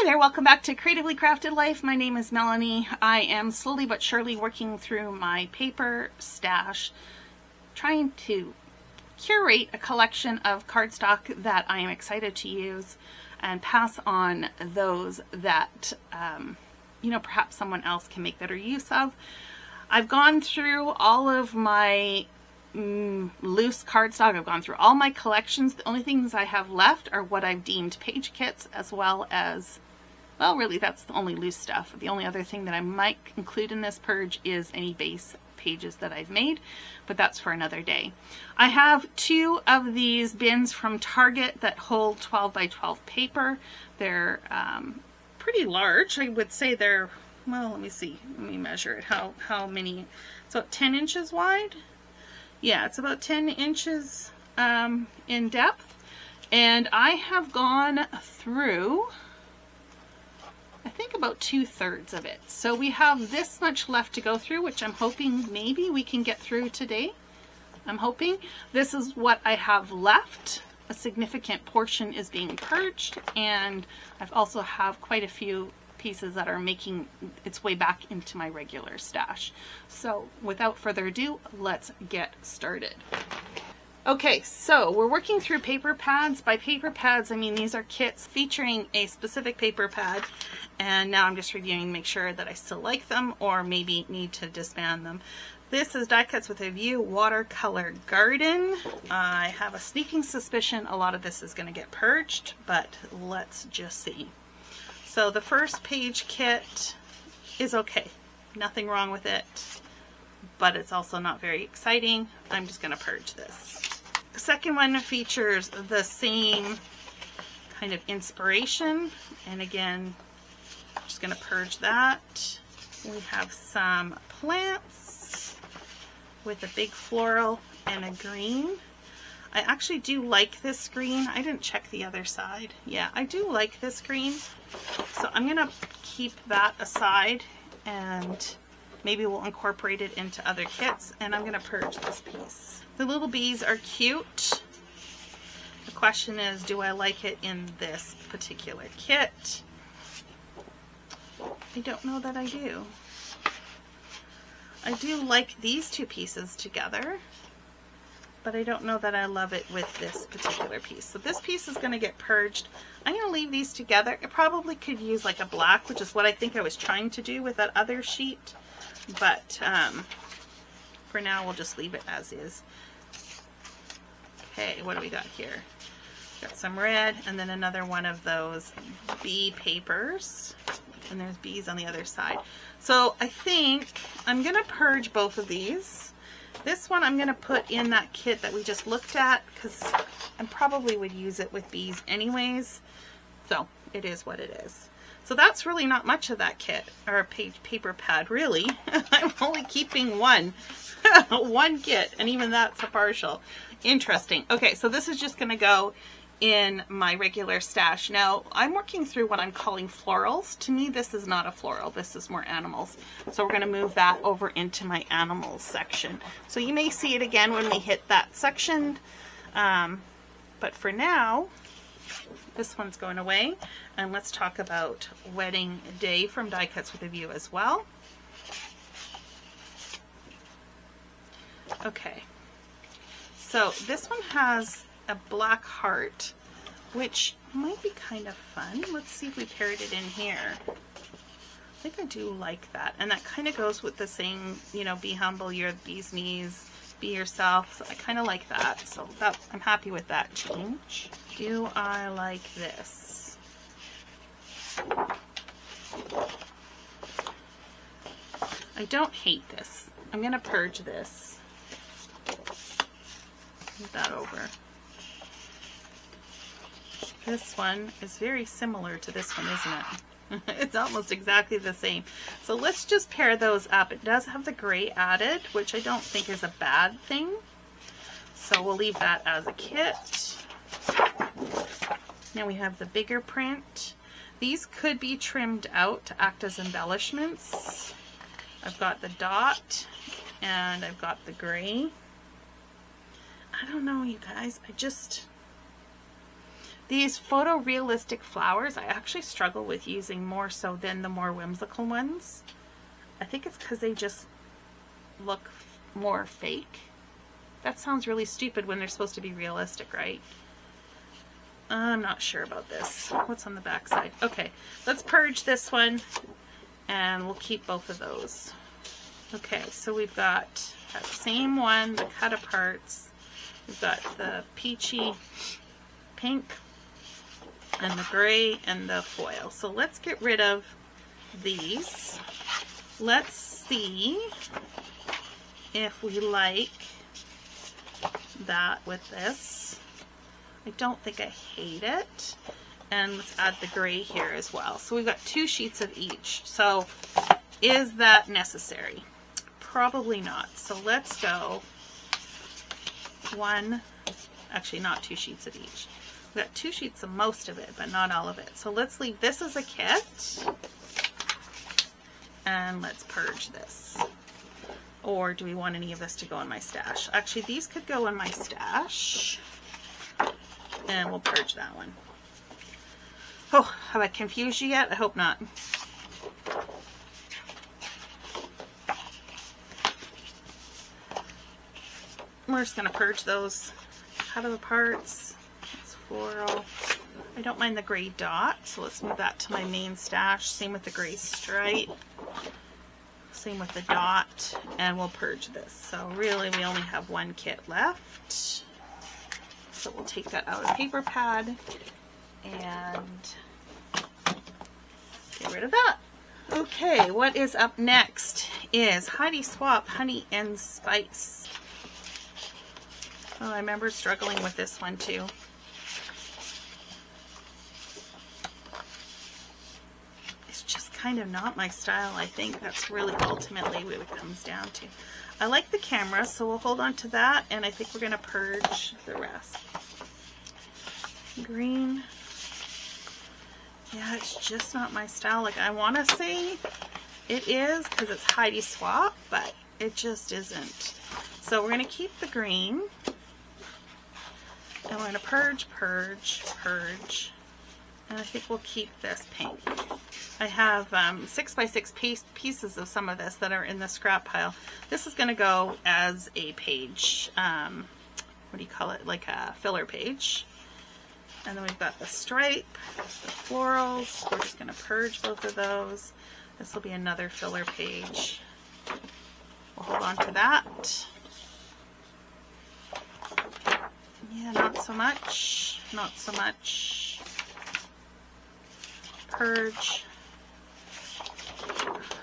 Hi there, welcome back to Creatively Crafted Life. My name is Melanie. I am slowly but surely working through my paper stash, trying to curate a collection of cardstock that I am excited to use and pass on those that, perhaps someone else can make better use of. I've gone through all of my loose cardstock. I've gone through all my collections. The only things I have left are what I've deemed page kits, as well as, well, really that's the only loose stuff. The only other thing that I might include in this purge is any base pages that I've made, but that's for another day. I have two of these bins from Target that hold 12 by 12 paper. They're pretty large. I would say they're, well, let me see. Let me measure it. How many? It's about 10 inches wide. Yeah, it's about 10 inches in depth, and I have gone through, I think, about 2/3 of it. So we have this much left to go through, which I'm hoping maybe we can get through today. I'm hoping. This is what I have left. A significant portion is being purged, and I've also have quite a few pieces that are making its way back into my regular stash. So without further ado, let's get started. Okay, so we're working through paper pads. By paper pads, I mean these are kits featuring a specific paper pad, and now I'm just reviewing to make sure that I still like them or maybe need to disband them. This is Die Cuts with a View Watercolor Garden. I have a sneaking suspicion a lot of this is going to get purged, but let's just see. So the first page kit is okay. Nothing wrong with it, but it's also not very exciting. I'm just going to purge this. The second one features the same kind of inspiration, and again, I'm just going to purge that. We have some plants with a big floral and a green. I actually do like this green. I didn't check the other side. Yeah, I do like this green. So I'm going to keep that aside, and maybe we'll incorporate it into other kits, and I'm going to purge this piece. The little bees are cute. The question is, do I like it in this particular kit? I don't know that I do. I do like these two pieces together, but I don't know that I love it with this particular piece. So this piece is going to get purged. I'm going to leave these together. I probably could use like a black, which is what I think I was trying to do with that other sheet. But for now, we'll just leave it as is. Okay, what do we got here? Got some red, and then another one of those bee papers. And there's bees on the other side. So I think I'm going to purge both of these. This one I'm going to put in that kit that we just looked at, because I probably would use it with bees anyways. So it is what it is. So that's really not much of that kit, or paper pad, really. I'm only keeping one. One kit, and even that's a partial. Interesting. Okay, so this is just going to go in my regular stash. Now, I'm working through what I'm calling florals. To me, this is not a floral. This is more animals. So we're going to move that over into my animals section. So you may see it again when we hit that section. But for now, this one's going away. And let's talk about Wedding Day from Die Cuts with a View as well. Okay. So this one has a black heart, which might be kind of fun. Let's see if we paired it in here. I think I do like that, and that kind of goes with the saying, be humble, you're the bee's knees, be yourself. So I kind of like that, so that I'm happy with that change. Do I like this? I don't hate this. I'm gonna purge this. Move that over. This one is very similar to this one, isn't it? It's almost exactly the same. So let's just pair those up. It does have the gray added, which I don't think is a bad thing. So we'll leave that as a kit. Now we have the bigger print. These could be trimmed out to act as embellishments. I've got the dot, and I've got the gray. I don't know, you guys. These photorealistic flowers, I actually struggle with using more so than the more whimsical ones. I think it's because they just look more fake. That sounds really stupid when they're supposed to be realistic, right? I'm not sure about this. What's on the back side? Okay, let's purge this one and we'll keep both of those. Okay, so we've got that same one, the cut aparts. We've got the peachy pink and the gray and the foil. So let's get rid of these. Let's see if we like that with this. I don't think I hate it. And let's add the gray here as well. So we've got 2 sheets of each. So is that necessary? Probably not. So let's go one, actually not 2 sheets of each. We've got 2 sheets of most of it, but not all of it. So let's leave this as a kit. And let's purge this. Or do we want any of this to go in my stash? Actually, these could go in my stash. And we'll purge that one. Oh, have I confused you yet? I hope not. We're just going to purge those cut aparts. It's floral. I don't mind the gray dot, so let's move that to my main stash. Same with the gray stripe. Same with the dot, and we'll purge this. So really we only have 1 kit left. So we'll take that out of the paper pad and get rid of that. Okay, what is up next is Heidi Swap Honey and Spice. Oh, I remember struggling with this one too. It's just kind of not my style. I think that's really ultimately what it comes down to. I like the camera, so we'll hold on to that, and I think we're going to purge the rest. Green. Yeah, it's just not my style. Like, I want to say it is because it's Heidi Swap, but it just isn't. So we're going to keep the green, and we're going to purge, purge, purge, and I think we'll keep this pink. I have 6x6 pieces of some of this that are in the scrap pile. This is going to go as a page, what do you call it, like a filler page. And then we've got the stripe, the florals. We're just going to purge both of those. This will be another filler page. We'll hold on to that. Yeah, not so much. Not so much. Purge.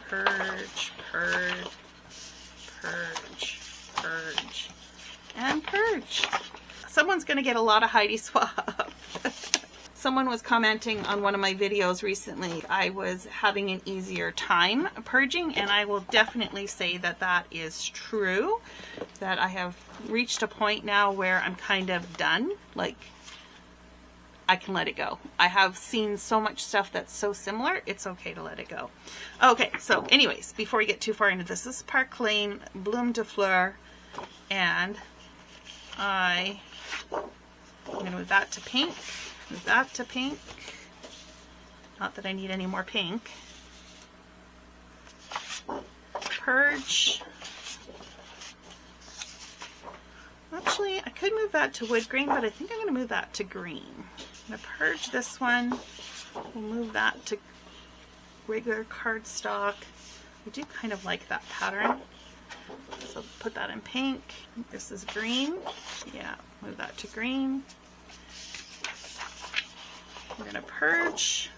Purge, purge, purge, purge, and purge. Someone's going to get a lot of Heidi Swap. Someone was commenting on one of my videos recently. I was having an easier time purging, and I will definitely say that that is true. That I have reached a point now where I'm kind of done. Like, I can let it go. I have seen so much stuff that's so similar, it's okay to let it go. Okay, so anyways, before we get too far into this is Park Lane Bloom de Fleur, and I'm going to move that to pink, move that to pink. Not that I need any more pink. Purge. Actually, I could move that to wood grain, but I think I'm going to move that to green. I'm going to purge this one. We'll move that to regular cardstock. I do kind of like that pattern. So put that in pink. This is green. Yeah, move that to green. We're going to purge.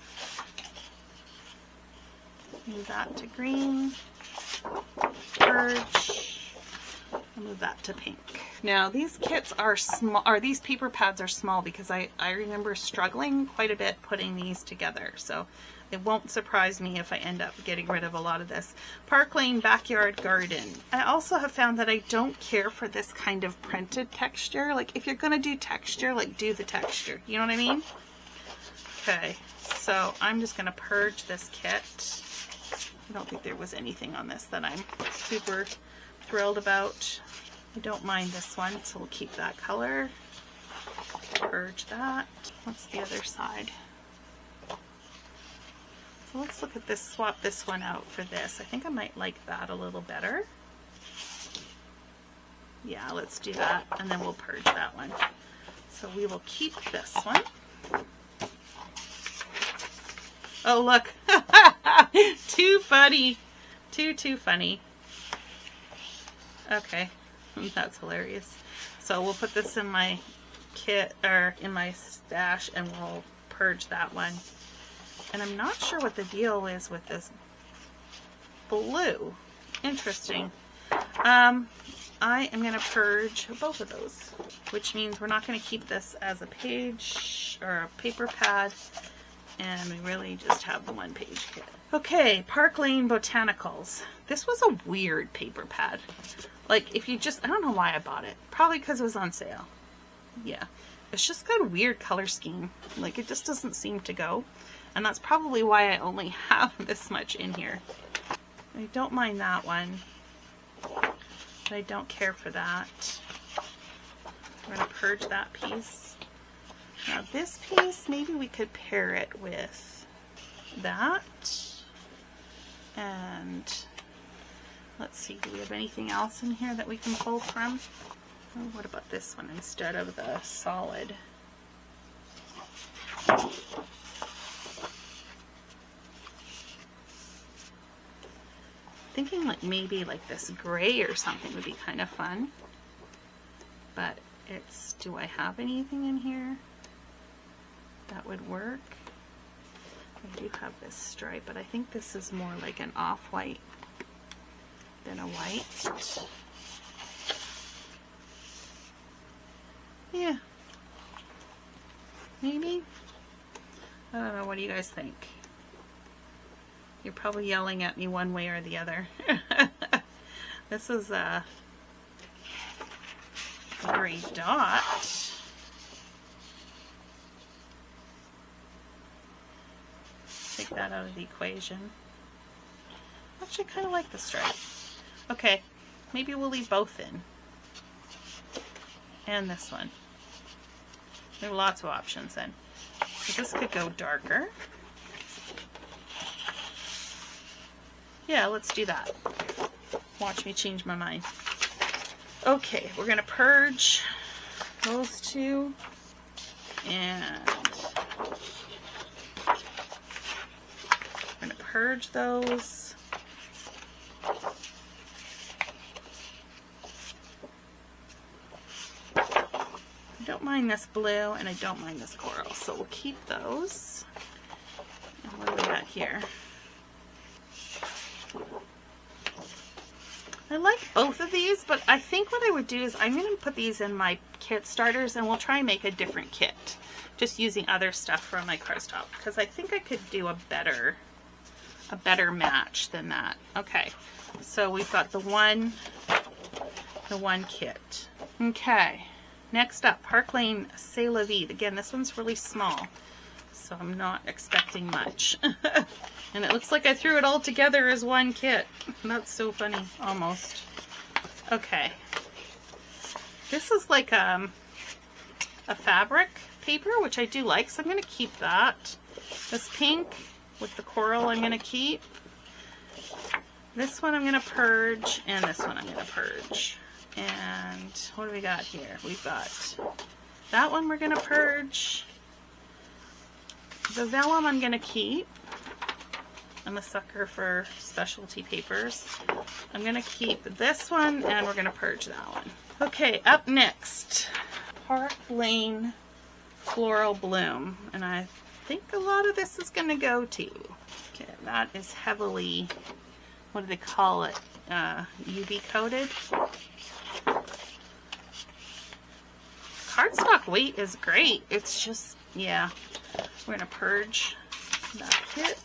Move that to green. Purge. I'll move that to pink. Now these kits are small, or these paper pads are small because I remember struggling quite a bit putting these together. So it won't surprise me if I end up getting rid of a lot of this. Park Lane Backyard Garden. I also have found that I don't care for this kind of printed texture. Like, if you're going to do texture, like, do the texture. You know what I mean? Okay, so I'm just going to purge this kit. I don't think there was anything on this that I'm super thrilled about. I don't mind this one, so we'll keep that color. purge that. What's the other side? So let's look at this, swap this one out for this. I think I might like that a little better. Yeah, let's do that, and then we'll purge that one. So we will keep this one. Oh, look. Too funny. Too funny. Okay, that's hilarious. So we'll put this in my kit, or in my stash, and we'll purge that one. And I'm not sure what the deal is with this blue. Interesting. I am going to purge both of those, which means we're not going to keep this as a page or a paper pad, and we really just have the one page kit. Okay, Park Lane Botanicals. This was a weird paper pad. Like, if you just, I don't know why I bought it. Probably because it was on sale. Yeah. It's just got a weird color scheme. Like, it just doesn't seem to go. And that's probably why I only have this much in here. I don't mind that one. But I don't care for that. We're going to purge that piece. Now this piece, maybe we could pair it with that. And let's see, do we have anything else in here that we can pull from? Oh, what about this one instead of the solid? Thinking like maybe like this gray or something would be kind of fun. But it's, do I have anything in here that would work? I do have this stripe, but I think this is more like an off-white than a white. Yeah. Maybe? I don't know, what do you guys think? You're probably yelling at me one way or the other. This is a gray dot. Take that out of the equation. Actually, I kind of like the stripe. Okay, maybe we'll leave both in. And this one. There are lots of options then. So this could go darker. Yeah, let's do that. Watch me change my mind. Okay, we're going to purge those two. And we're going to purge those. I don't mind this blue, and I don't mind this coral, so we'll keep those. And what do we got here? I like both of these, but I think what I would do is I'm going to put these in my kit starters, and we'll try and make a different kit, just using other stuff from my cardstock, because I think I could do a better match than that. Okay, so we've got the one kit. Okay, next up, Park Lane C'est La Vie. Again, this one's really small, so I'm not expecting much. And it looks like I threw it all together as one kit. That's so funny, almost. Okay. This is like a fabric paper, which I do like, so I'm going to keep that. This pink with the coral I'm going to keep. This one I'm going to purge, and this one I'm going to purge. And what do we got here? We've got that one we're going to purge. The vellum I'm going to keep. I'm a sucker for specialty papers. I'm going to keep this one, and we're going to purge that one. Okay, up next, Park Lane Floral Bloom. And I think a lot of this is going to go to. Okay, that is heavily, what do they call it? UV coated. Cardstock weight is great. It's just, yeah. We're going to purge that kit.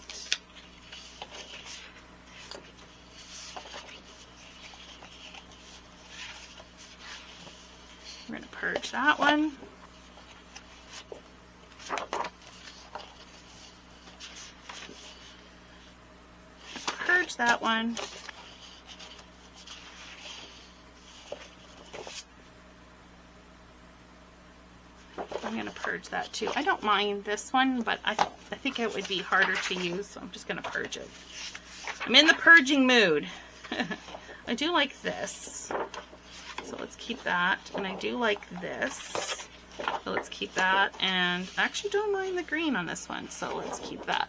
We're going to purge that one. Purge that one. I'm going to purge that too. I don't mind this one, but I think it would be harder to use, so I'm just going to purge it. I'm in the purging mood. I do like this, so let's keep that. And I do like this, so let's keep that. And I actually don't mind the green on this one, so let's keep that.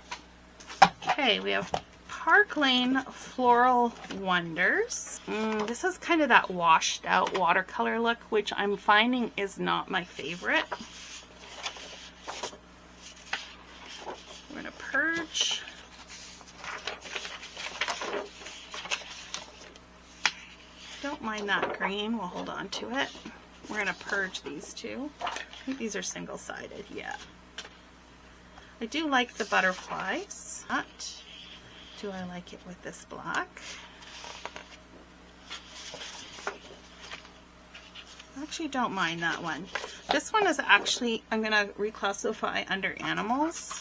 Okay, we have Park Lane Floral Wonders. This is kind of that washed out watercolor look, which I'm finding is not my favorite. We're going to purge. Don't mind that green, we'll hold on to it. We're going to purge these two. I think these are single-sided, yeah. I do like the butterflies. Do I like it with this black? I actually don't mind that one. This one is actually, I'm going to reclassify under animals.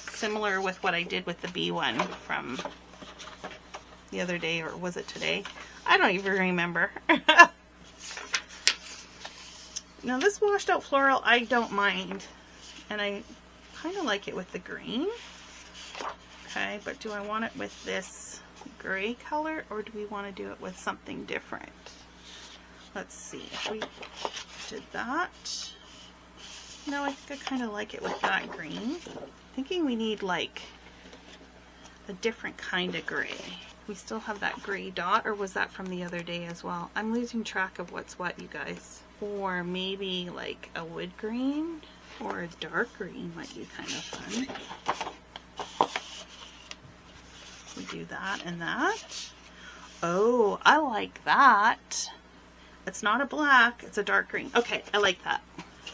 Similar with what I did with the bee one from the other day, or was it today? I don't even remember. Now this washed out floral I don't mind, and I kind of like it with the green. Okay, but do I want it with this gray color, or do we want to do it with something different? Let's see, if we did that. No, I think I kind of like it with that green. Thinking we need like a different kind of gray. We still have that gray dot, or was that from the other day as well? I'm losing track of what's what, you guys. Or maybe like a wood green or a dark green might be kind of fun. We do that and that. Oh, I like that. It's not a black, it's a dark green. Okay, I like that.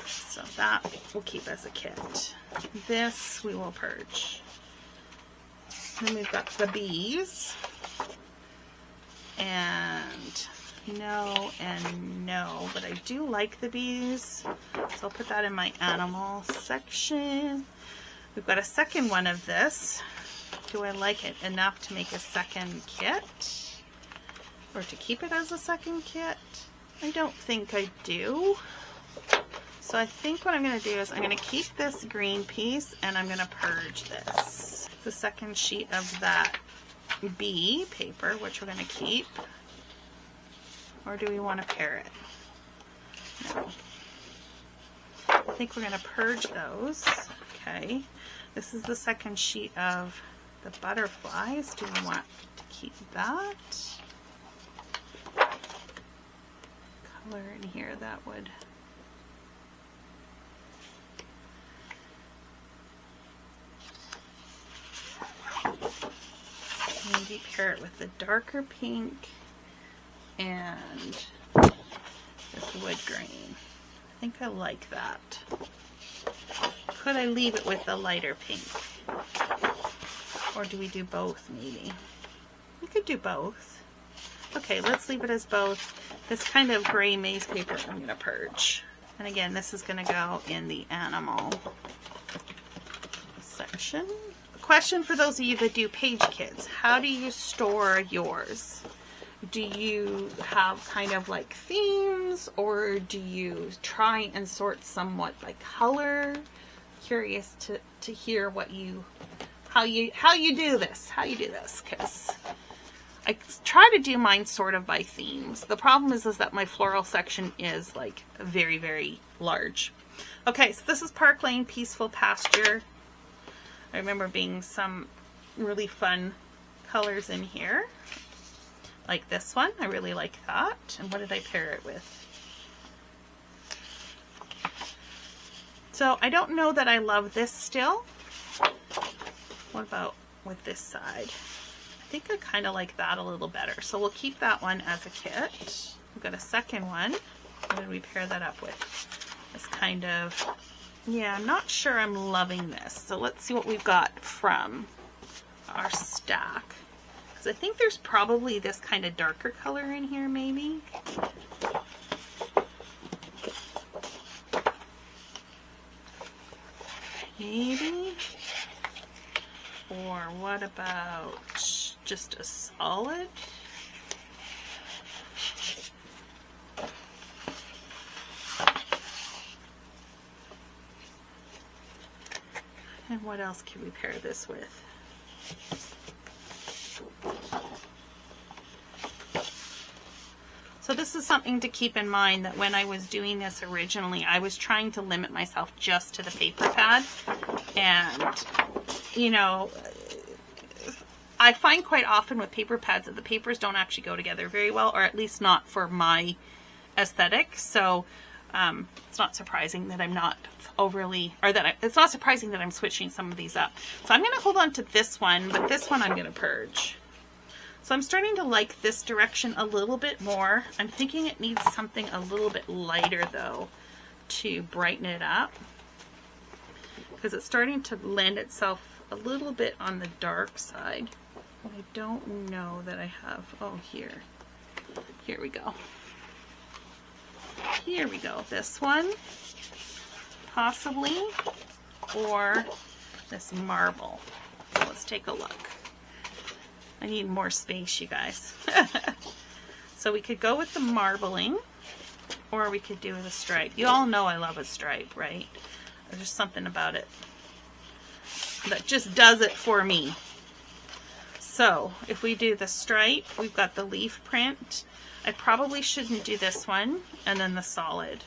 So that we'll keep as a kit. This we will purge. Then we've got the bees. And no and no, but I do like the bees. So I'll put that in my animal section. We've got a second one of this. Do I like it enough to make a second kit? Or to keep it as a second kit? I don't think I do. So I think what I'm going to do is I'm going to keep this green piece and I'm going to purge this. The second sheet of that bee paper, which we're going to keep. Or do we want to pair it? No. I think we're going to purge those. Okay. This is the second sheet of the butterflies. Do we want to keep that? Color in here that would. Maybe pair it with the darker pink and this wood green. I think I like that. Could I leave it with the lighter pink? Or do we do both maybe? We could do both. Okay, let's leave it as both. This kind of gray maize paper I'm going to purge. And again, this is going to go in the animal section. Question for those of you that do page kits: how do you store yours? Do you have kind of like themes, or do you try and sort somewhat by color? Curious to hear what how you do this, because I try to do mine sort of by themes. The problem is that my floral section is like very, very large. Okay, so this is Park Lane Peaceful Pasture. I remember being some really fun colors in here. Like this one, I really like that. And what did I pair it with? So I don't know that I love this still. What about with this side? I think I kind of like that a little better. So we'll keep that one as a kit. We've got a second one. What did we pair that up with? This kind of, yeah, I'm not sure I'm loving this. So let's see what we've got from our stack. Because I think there's probably this kind of darker color in here maybe. Maybe. Or what about just a solid? And what else can we pair this with? So this is something to keep in mind, that when I was doing this originally, I was trying to limit myself just to the paper pad. And, you know, I find quite often with paper pads that the papers don't actually go together very well, or at least not for my aesthetic. So it's not surprising that I'm not overly, or that it's not surprising that I'm switching some of these up. So I'm going to hold on to this one, but this one I'm going to purge. So I'm starting to like this direction a little bit more. I'm thinking it needs something a little bit lighter though to brighten it up, because it's starting to lend itself a little bit on the dark side. I don't know that I have, oh, here we go. Here we go. This one, possibly, or this marble. Let's take a look. I need more space, you guys. So we could go with the marbling, or we could do the stripe. You all know I love a stripe, right? There's just something about it that just does it for me. So if we do the stripe, we've got the leaf print. I probably shouldn't do this one, and then the solid.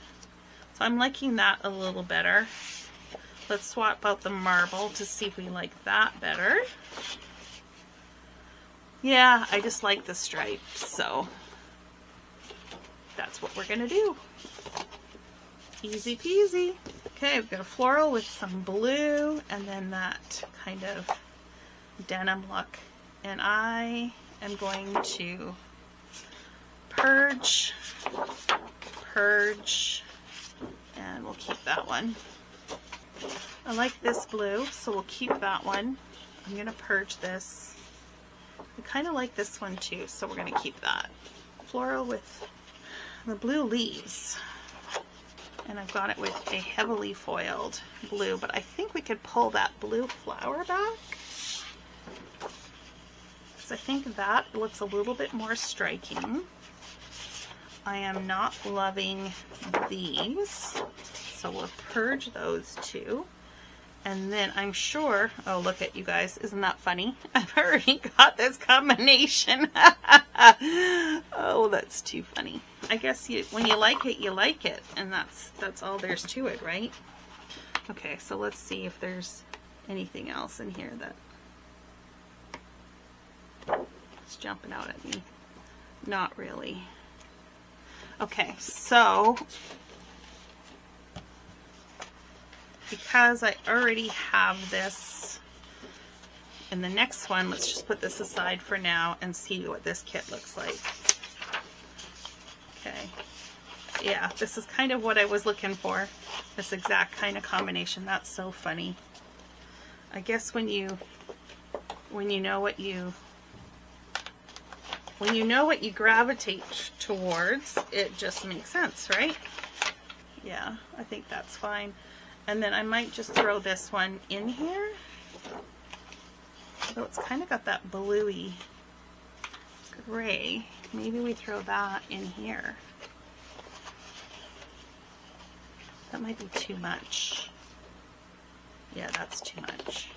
So I'm liking that a little better. Let's swap out the marble to see if we like that better. Yeah, I just like the stripe, so that's what we're gonna do. Easy peasy. Okay, we've got a floral with some blue, and then that kind of denim look. And I am going to purge, and we'll keep that one. I like this blue, so we'll keep that one. I'm going to purge this. I kind of like this one too, so we're going to keep that. Floral with the blue leaves. And I've got it with a heavily foiled blue, but I think we could pull that blue flower back. I think that looks a little bit more striking. I am not loving these, so we'll purge those two. And then I'm sure, oh look at you guys, isn't that funny? I've already got this combination. Oh, that's too funny. I guess when you like it, you like it, and that's all there's to it, right? Okay, so let's see if there's anything else in here that it's jumping out at me. Not really. Okay, so because I already have this in the next one, let's just put this aside for now and see what this kit looks like. Okay. Yeah, this is kind of what I was looking for. This exact kind of combination. That's so funny. I guess when you know what you gravitate towards, it just makes sense, right? Yeah, I think that's fine. And then I might just throw this one in here. So it's kind of got that bluey gray. Maybe we throw that in here. That might be too much. Yeah, that's too much.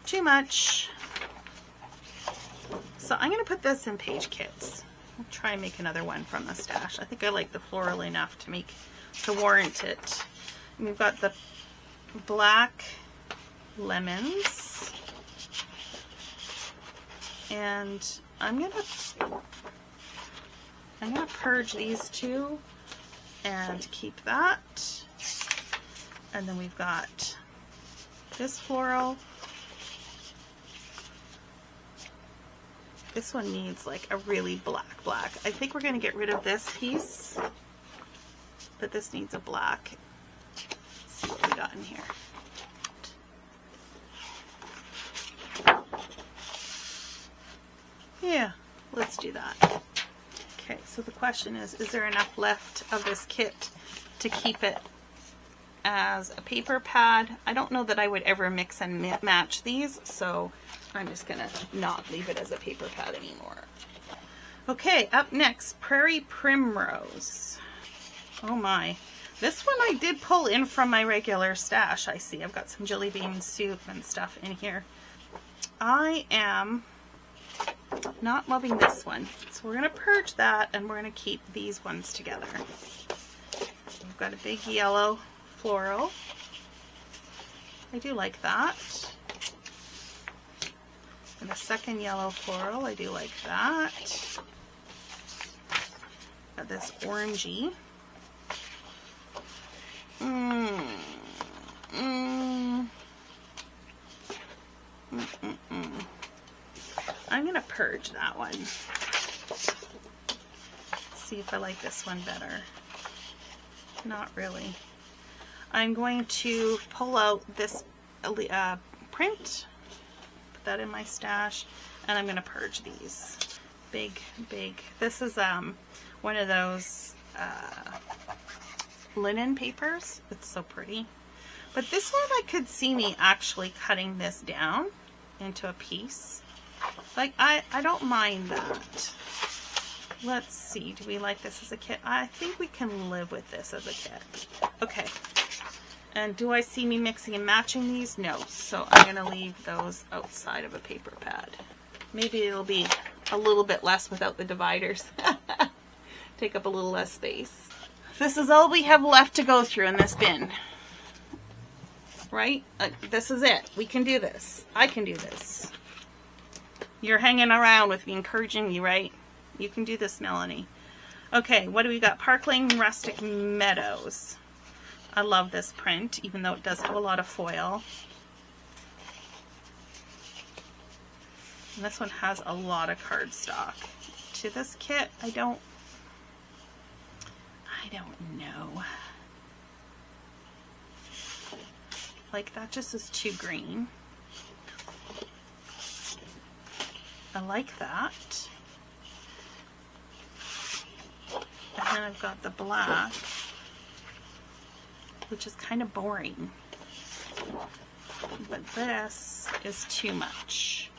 Too much. So I'm going to put this in Page Kits. I'll try and make another one from the stash. I think I like the floral enough to warrant it. And we've got the black lemons. And I'm gonna purge these two and keep that. And then we've got this floral. This one needs like a really black. I think we're going to get rid of this piece, but this needs a black. Let's see what we got in here. Yeah, let's do that. Okay, so the question is there enough left of this kit to keep it as a paper pad? I don't know that I would ever mix and match these, so I'm just gonna not leave it as a paper pad anymore. Okay, up next, Prairie Primrose. Oh my. This one I did pull in from my regular stash. I see I've got some jelly bean soup and stuff in here. I am not loving this one. So we're going to purge that and we're going to keep these ones together. We've got a big yellow floral. I do like that. And a second yellow floral. I do like that. Got this orangey. I'm going to purge that one. Let's see if I like this one better. Not really. I'm going to pull out this print, put that in my stash, and I'm going to purge these. Big. This is one of those linen papers. It's so pretty. But this one I could see me actually cutting this down into a piece. Like, I don't mind that. Let's see, do we like this as a kit? I think we can live with this as a kit. Okay. And do I see me mixing and matching these? No. So I'm going to leave those outside of a paper pad. Maybe it'll be a little bit less without the dividers. Take up a little less space. This is all we have left to go through in this bin. Right? This is it. We can do this. I can do this. You're hanging around with me, encouraging me, right? You can do this, Melanie. Okay, what do we got? Parkling Rustic Meadows. I love this print, even though it does have a lot of foil. And this one has a lot of cardstock. To this kit, I don't know. Like, that just is too green. I like that. And then I've got the black, which is kind of boring. But this is too much.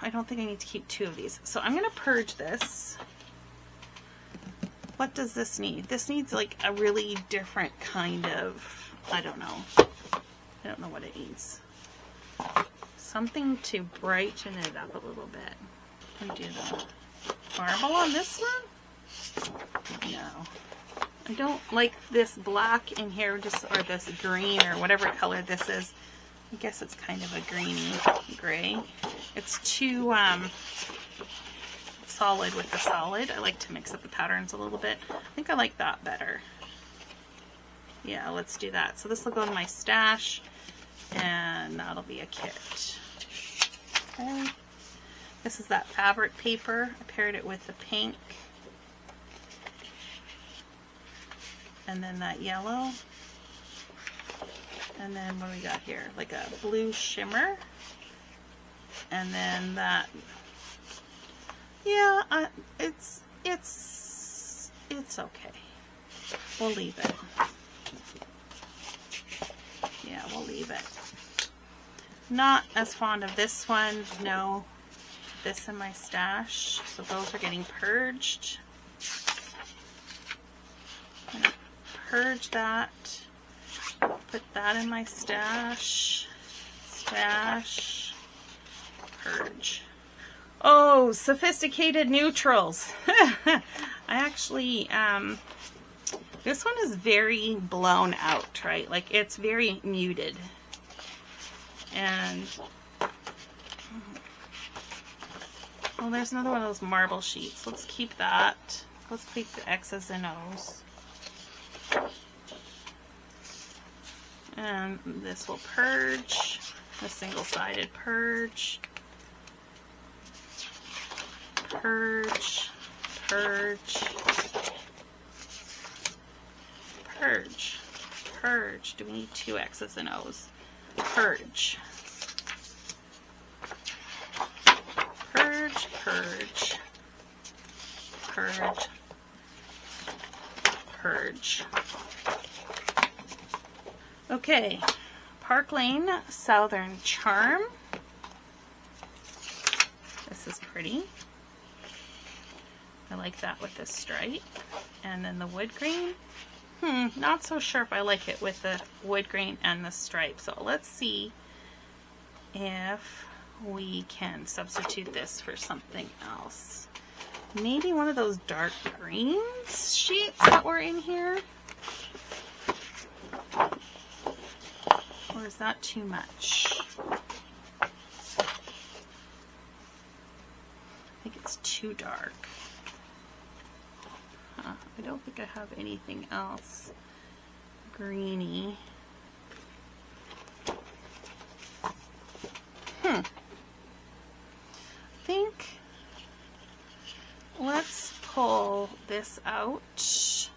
I don't think I need to keep two of these. So I'm going to purge this. What does this need? This needs like a really different kind of, I don't know. I don't know what it needs. Something to brighten it up a little bit. Can we do the marble on this one? No. I don't like this black in here, just, or this green, or whatever color this is. I guess it's kind of a greeny gray. It's too solid with the solid. I like to mix up the patterns a little bit. I think I like that better. Yeah, let's do that. So this will go in my stash, and that'll be a kit. Okay. This is that fabric paper. I paired it with the pink. And then that yellow. And then what do we got here? Like a blue shimmer. And then that. Yeah, it's okay. We'll leave it. Yeah, we'll leave it. Not as fond of this one. No. This in my stash. So those are getting purged. I'm gonna purge that. Put that in my stash. Stash. Purge. Oh, sophisticated neutrals. I actually, this one is very blown out, right? Like, it's very muted. And, well, there's another one of those marble sheets. Let's keep that. Let's keep the X's and O's. And this will purge, a single-sided purge. Purge, purge, purge, purge. Do we need two X's and O's? Purge. Purge, purge, purge, purge. Okay, Park Lane Southern Charm. This is pretty. I like that with this stripe. and then the wood grain. Not so sure if I like it with the wood grain and the stripe. So let's see if we can substitute this for something else. Maybe one of those dark greens sheets that were in here. Or is that too much? I think it's too dark. I don't think I have anything else greeny. I think let's pull this out.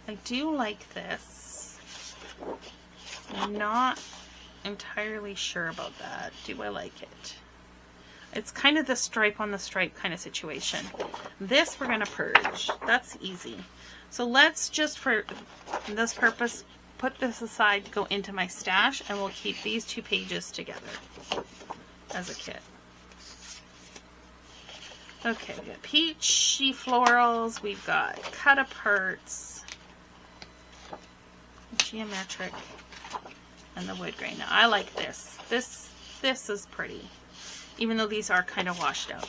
I do like this. I'm not entirely sure about that. Do I like it? It's kind of the stripe on the stripe kind of situation. This we're going to purge. That's easy. So let's just, for this purpose, put this aside to go into my stash, and we'll keep these 2 pages together as a kit. Okay, we got peachy florals. We've got cut aparts, geometric, and the wood grain. Now I like this. This is pretty. Even though these are kind of washed out.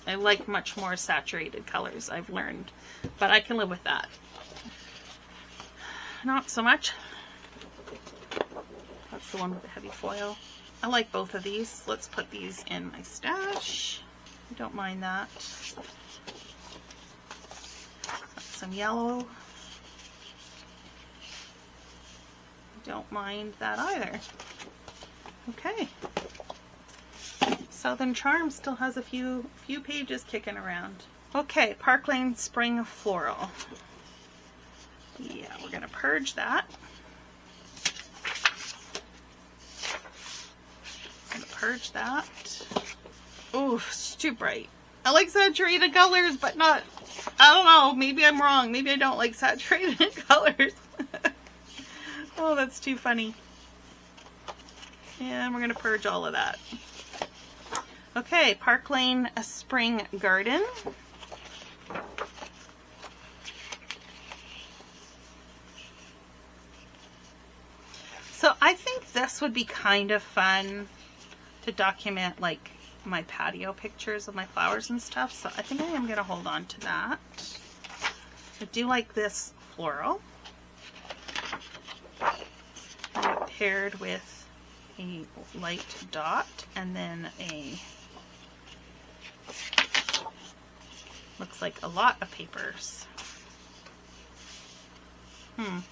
I like much more saturated colors, I've learned. But I can live with that. Not so much. That's the one with the heavy foil. I like both of these. Let's put these in my stash. I don't mind that. Some yellow. Don't mind that either. Okay. Southern Charm still has a few pages kicking around. Okay, Park Lane Spring Floral. Yeah, we're gonna purge that. Gonna purge that. Ooh, it's too bright. I like saturated colors, but not, I don't know, maybe I'm wrong. Maybe I don't like saturated colors. Oh, that's too funny. And we're gonna purge all of that. Okay, Park Lane Spring Garden. So I think this would be kind of fun to document, like, my patio pictures of my flowers and stuff. So I think I am going to hold on to that. I do like this floral. Paired with a light dot and then a, looks like a lot of papers. I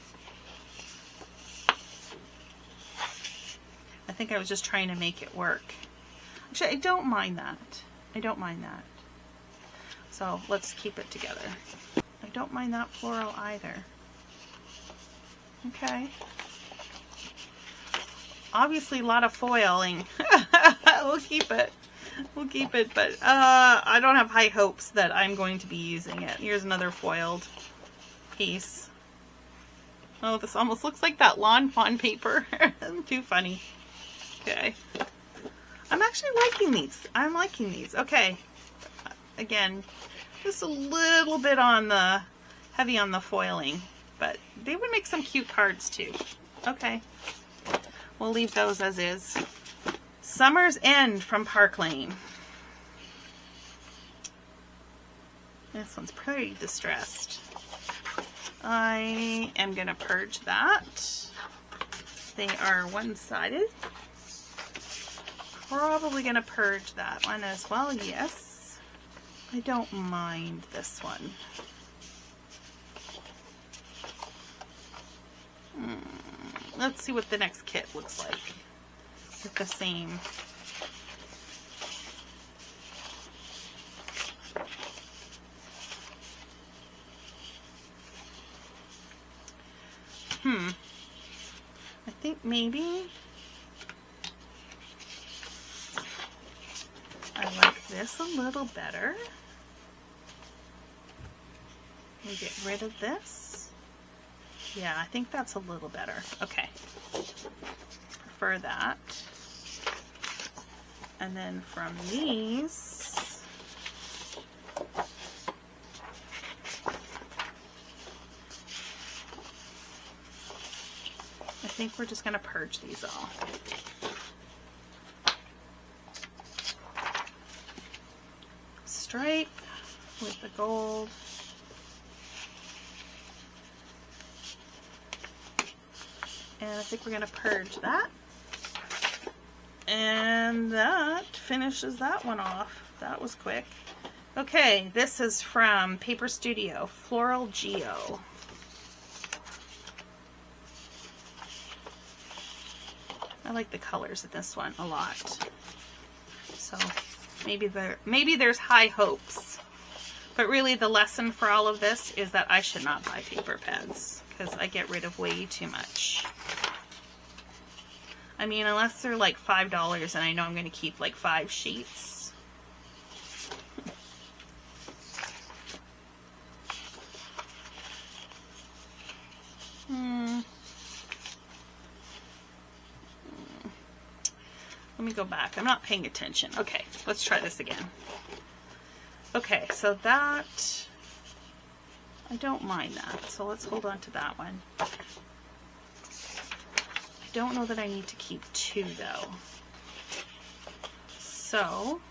think I was just trying to make it work. Actually, I don't mind that. I don't mind that. So let's keep it together. I don't mind that floral either. Okay. Obviously a lot of foiling. We'll keep it. We'll keep it, but I don't have high hopes that I'm going to be using it. Here's another foiled piece. Oh, this almost looks like that lawn fawn paper. Too funny. Okay. I'm actually liking these. I'm liking these. Okay. Again, just a little bit on the heavy on the foiling, but they would make some cute cards too. Okay. We'll leave those as is. Summer's End from Park Lane. This one's pretty distressed. I am going to purge that. They are one-sided. Probably going to purge that one as well, yes. I don't mind this one. Let's see what the next kit looks like with the same. I think maybe I like this a little better. We get rid of this. Yeah, I think that's a little better. Okay. Prefer that. And then from these, think we're just going to purge these all. Stripe with the gold. And I think we're going to purge that. And that finishes that one off. That was quick. Okay, this is from Paper Studio, Floral Geo. I like the colors in this one a lot. So maybe there's high hopes. But really the lesson for all of this is that I should not buy paper pads because I get rid of way too much. I mean, unless they're like $5 and I know I'm going to keep like 5 sheets. Let me go back. I'm not paying attention. Okay, let's try this again. Okay, so that, I don't mind that. So let's hold on to that one. I don't know that I need to keep 2 though. So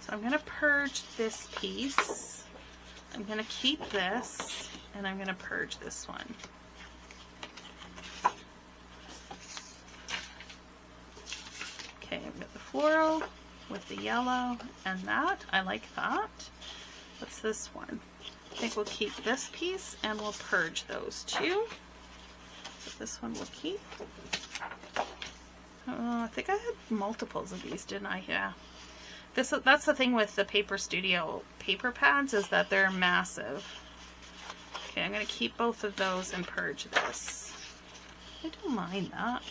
I'm going to purge this piece. I'm going to keep this, and I'm going to purge this one. Okay, I've got the floral with the yellow and that. I like that. What's this one? I think we'll keep this piece and we'll purge those 2. So this one we'll keep. I think I had multiples of these, didn't I? Yeah. That's the thing with the Paper Studio paper pads, is that they're massive. Okay, I'm going to keep both of those and purge this. I don't mind that.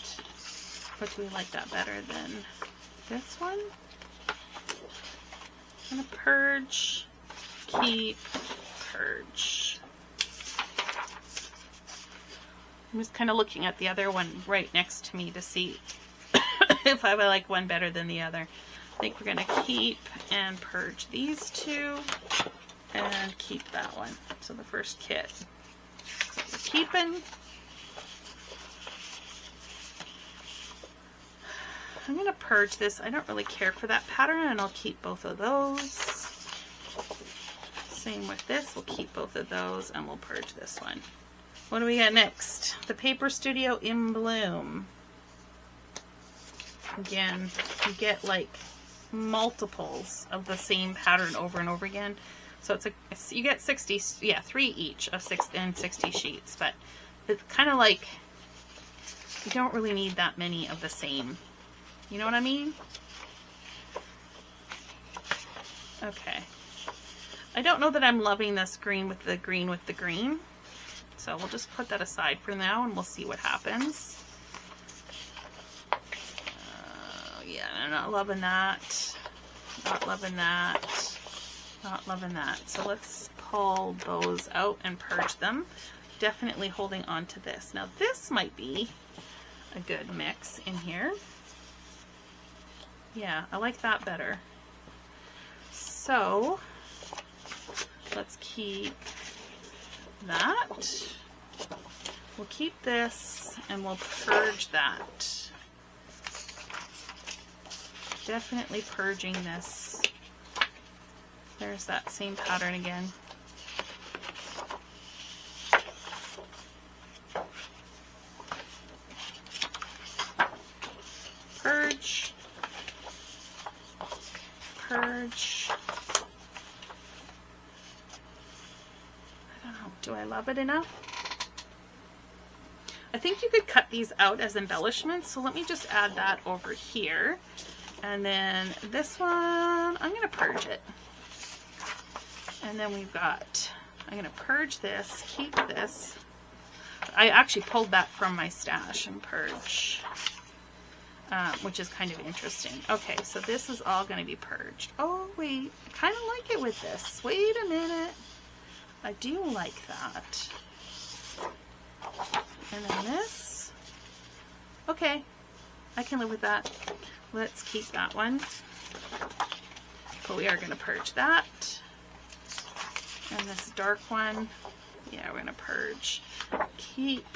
But do we like that better than this one? I'm going to purge, keep, purge. I'm just kind of looking at the other one right next to me to see if I would like one better than the other. I think we're going to keep and purge these 2 and keep that one. So the first kit. So we're keeping. I'm going to purge this. I don't really care for that pattern, and I'll keep both of those. Same with this. We'll keep both of those and we'll purge this one. What do we got next? The Paper Studio In Bloom. Again, you get like multiples of the same pattern over and over again. So you get 60, yeah, 3 each of 60 sheets, but it's kind of like you don't really need that many of the same. You know what I mean? Okay. I don't know that I'm loving this green with the green. So we'll just put that aside for now and we'll see what happens. Yeah, I'm not loving that. Not loving that. Not loving that. So let's pull those out and purge them. Definitely holding on to this. Now this might be a good mix in here. Yeah, I like that better. So let's keep that. We'll keep this and we'll purge that. Definitely purging this. There's that same pattern again. Purge. Purge. I don't know. Do I love it enough? I think you could cut these out as embellishments. So let me just add that over here. And then this one, I'm going to purge it. And then we've got, I'm going to purge this, keep this. I actually pulled that from my stash and purge, which is kind of interesting. Okay, so this is all going to be purged. Oh, wait, I kind of like it with this. Wait a minute. I do like that. And then this. Okay, I can live with that. Let's keep that one. But we are going to purge that. And this dark one, Yeah, we're gonna purge, keep,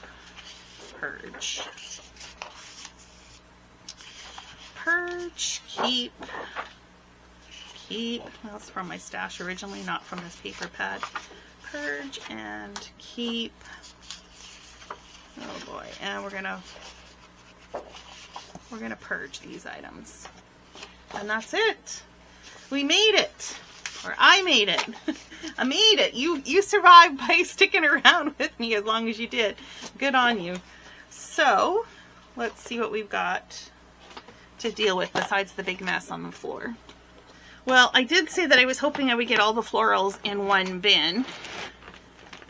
purge. Purge, keep. Well, it's from my stash originally, not from this paper pad. Purge and keep. Oh boy, and we're gonna purge these items. And that's it. We made it. Or I made it. I made it. You survived by sticking around with me as long as you did. Good on you. So, let's see what we've got to deal with besides the big mess on the floor. Well, I did say that I was hoping I would get all the florals in one bin.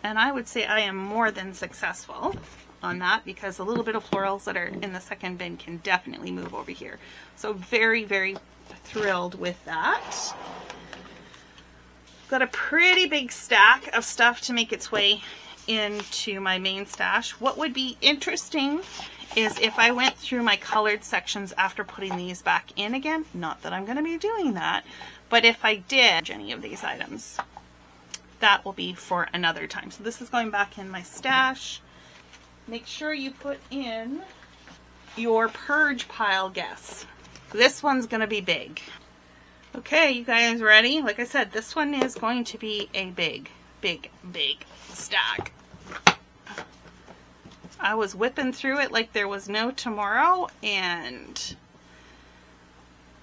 And I would say I am more than successful on that, because a little bit of florals that are in the second bin can definitely move over here. So very, very thrilled with that. Got a pretty big stack of stuff to make its way into my main stash. What would be interesting is if I went through my colored sections after putting these back in again. Not that I'm going to be doing that, but if I did any of these items, that will be for another time. So this is going back in my stash. Make sure you put in your purge pile guess. This one's going to be big. Okay, you guys ready? Like I said, this one is going to be a big, big, big stack. I was whipping through it like there was no tomorrow, and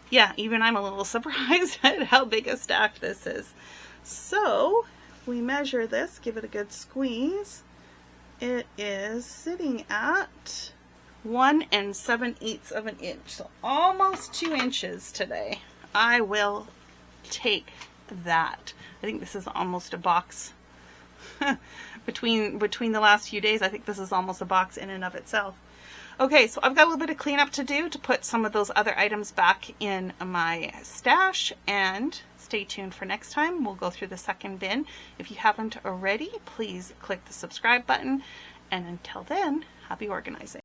yeah, even I'm a little surprised at how big a stack this is. So, we measure this, give it a good squeeze. It is sitting at 1 7/8 of an inch, so almost 2 inches today. I will take that. I think this is almost a box. Between the last few days, I think this is almost a box in and of itself. Okay, so I've got a little bit of cleanup to do to put some of those other items back in my stash, and stay tuned for next time. We'll go through the second bin. If you haven't already, please click the subscribe button, and until then, happy organizing.